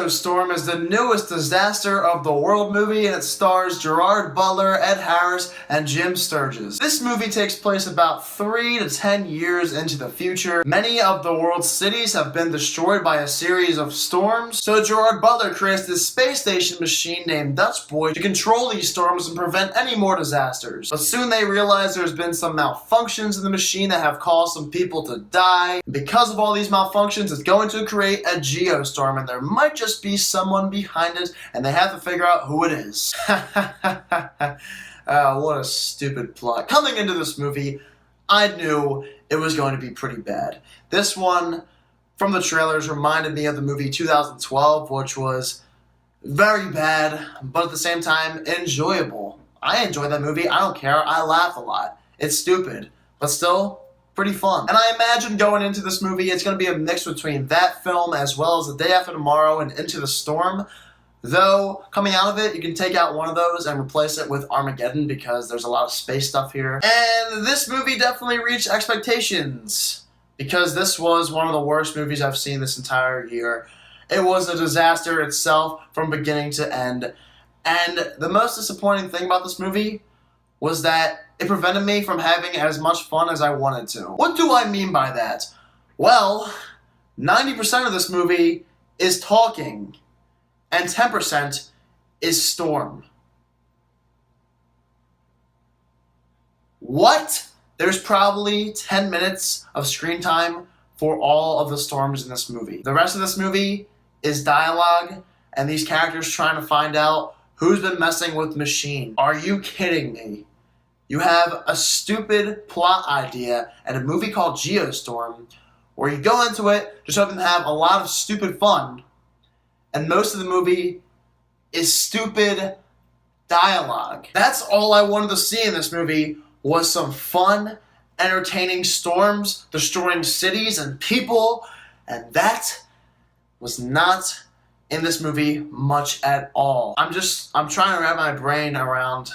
Geostorm is the newest disaster of the world movie, and it stars Gerard, Butler, Ed Harris, and Jim Sturgis. This movie takes place about 3 to 10 years into the future. Many of the world's cities have been destroyed by a series of storms, so Gerard Butler creates this space station machine named Dutch Boy to control these storms and prevent any more disasters. But soon they realize there's been some malfunctions in the machine that have caused some people to die. Because of all these malfunctions, it's going to create a geostorm, and there might just be someone behind it, and they have to figure out who it is. What a stupid plot. Coming into this movie, I knew it was going to be pretty bad. This one, from the trailers, reminded me of the movie 2012, which was very bad, but at the same time, enjoyable. I enjoyed that movie. I don't care. I laugh a lot. It's stupid, but still pretty fun. And I imagine going into this movie, it's going to be a mix between that film as well as The Day After Tomorrow and Into the Storm. Though, coming out of it, you can take out one of those and replace it with Armageddon because there's a lot of space stuff here. And this movie definitely reached expectations because this was one of the worst movies I've seen this entire year. It was a disaster itself from beginning to end. And the most disappointing thing about this movie was that it prevented me from having as much fun as I wanted to. What do I mean by that? Well, 90% of this movie is talking, and 10% is storm. What? There's probably 10 minutes of screen time for all of the storms in this movie. The rest of this movie is dialogue, and these characters trying to find out who's been messing with the machine. Are you kidding me? You have a stupid plot idea and a movie called Geostorm where you go into it just hoping to have a lot of stupid fun, and most of the movie is stupid dialogue. That's all I wanted to see in this movie was some fun, entertaining storms, destroying cities and people, and that was not in this movie much at all. I'm trying to wrap my brain around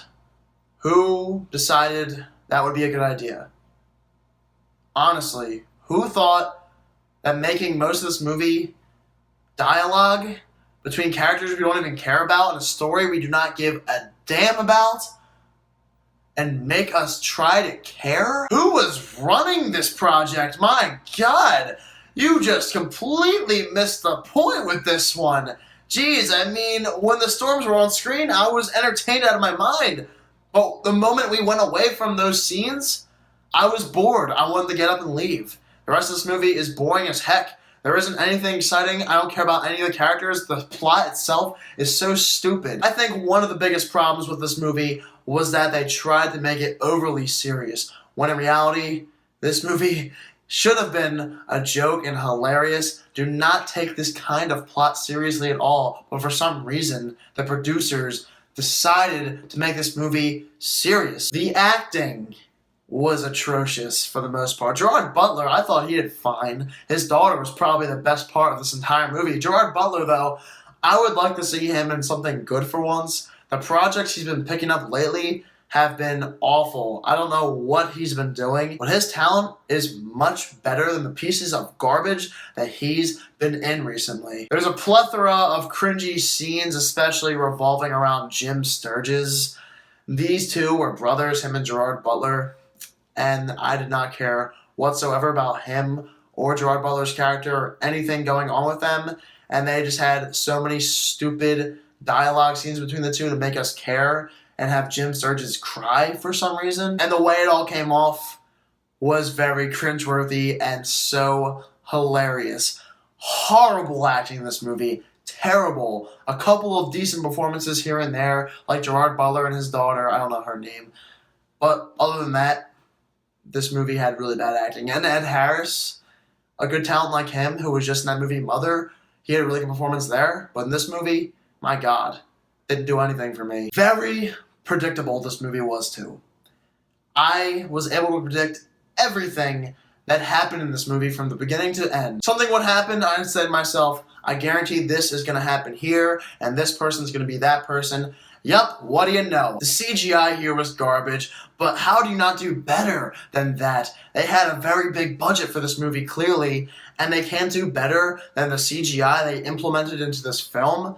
who decided that would be a good idea. Honestly, who thought that making most of this movie dialogue between characters we don't even care about and a story we do not give a damn about and make us try to care? Who was running this project? My God, you just completely missed the point with this one. Jeez, I mean, when the storms were on screen, I was entertained out of my mind. But the moment we went away from those scenes, I was bored. I wanted to get up and leave. The rest of this movie is boring as heck. There isn't anything exciting. I don't care about any of the characters. The plot itself is so stupid. I think one of the biggest problems with this movie was that they tried to make it overly serious, when in reality, this movie should have been a joke and hilarious. Do not take this kind of plot seriously at all, but for some reason, the producers decided to make this movie serious. The acting was atrocious for the most part. Gerard Butler, I thought he did fine. His daughter was probably the best part of this entire movie. Gerard Butler, though, I would like to see him in something good for once. The projects he's been picking up lately have been awful. I don't know what he's been doing, but his talent is much better than the pieces of garbage that he's been in recently. There's a plethora of cringy scenes, especially revolving around Jim Sturgis. These two were brothers, him and Gerard Butler, and I did not care whatsoever about him or Gerard Butler's character or anything going on with them, and they just had so many stupid dialogue scenes between the two to make us care and have Jim Sturgis cry for some reason. And the way it all came off was very cringeworthy and so hilarious. Horrible acting in this movie. Terrible. A couple of decent performances here and there, like Gerard Butler and his daughter. I don't know her name. But other than that, this movie had really bad acting. And Ed Harris, a good talent like him, who was just in that movie Mother, he had a really good performance there. But in this movie, my God, didn't do anything for me. Very predictable this movie was too. I was able to predict everything that happened in this movie from the beginning to the end. Something would happen, I said to myself, I guarantee this is going to happen here, and this person's going to be that person, Yup, what do you know? The CGI here was garbage, but how do you not do better than that? They had a very big budget for this movie, clearly, and they can't do better than the CGI they implemented into this film?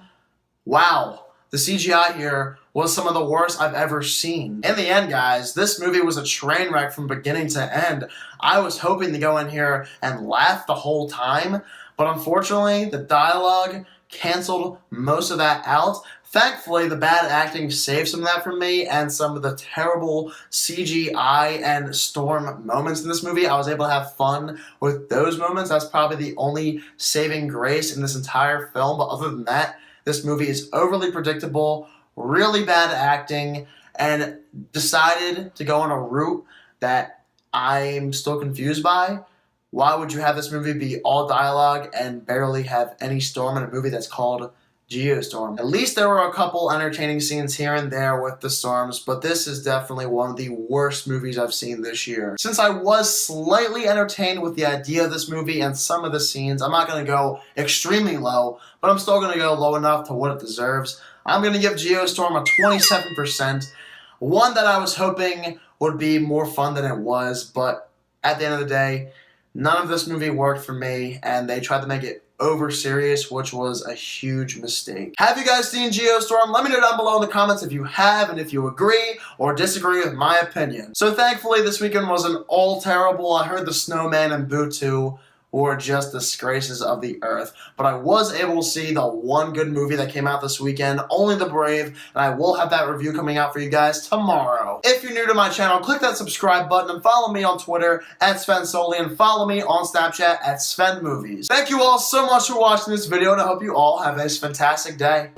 Wow. The CGI here was some of the worst I've ever seen. In the end, guys, this movie was a train wreck from beginning to end. I was hoping to go in here and laugh the whole time, but unfortunately, the dialogue canceled most of that out. Thankfully, the bad acting saved some of that from me, and some of the terrible CGI and storm moments in this movie, I was able to have fun with those moments. That's probably the only saving grace in this entire film, but other than that, this movie is overly predictable, really bad acting, and decided to go on a route that I'm still confused by. Why would you have this movie be all dialogue and barely have any storm in a movie that's called Geostorm? At least there were a couple entertaining scenes here and there with the storms, but this is definitely one of the worst movies I've seen this year. Since I was slightly entertained with the idea of this movie and some of the scenes, I'm not going to go extremely low, but I'm still going to go low enough to what it deserves. I'm going to give Geostorm a 27%, one that I was hoping would be more fun than it was, but at the end of the day, none of this movie worked for me, and they tried to make it over serious, which was a huge mistake. Have you guys seen Geostorm? Let me know down below in the comments if you have and if you agree or disagree with my opinion. So thankfully this weekend wasn't all terrible. I heard the Snowman and Boo 2 were just disgraces of the earth, but I was able to see the one good movie that came out this weekend, Only the Brave, and I will have that review coming out for you guys tomorrow. If you're new to my channel, click that subscribe button and follow me on Twitter at SvenSoli and follow me on Snapchat at SvenMovies. Thank you all so much for watching this video, and I hope you all have a fantastic day.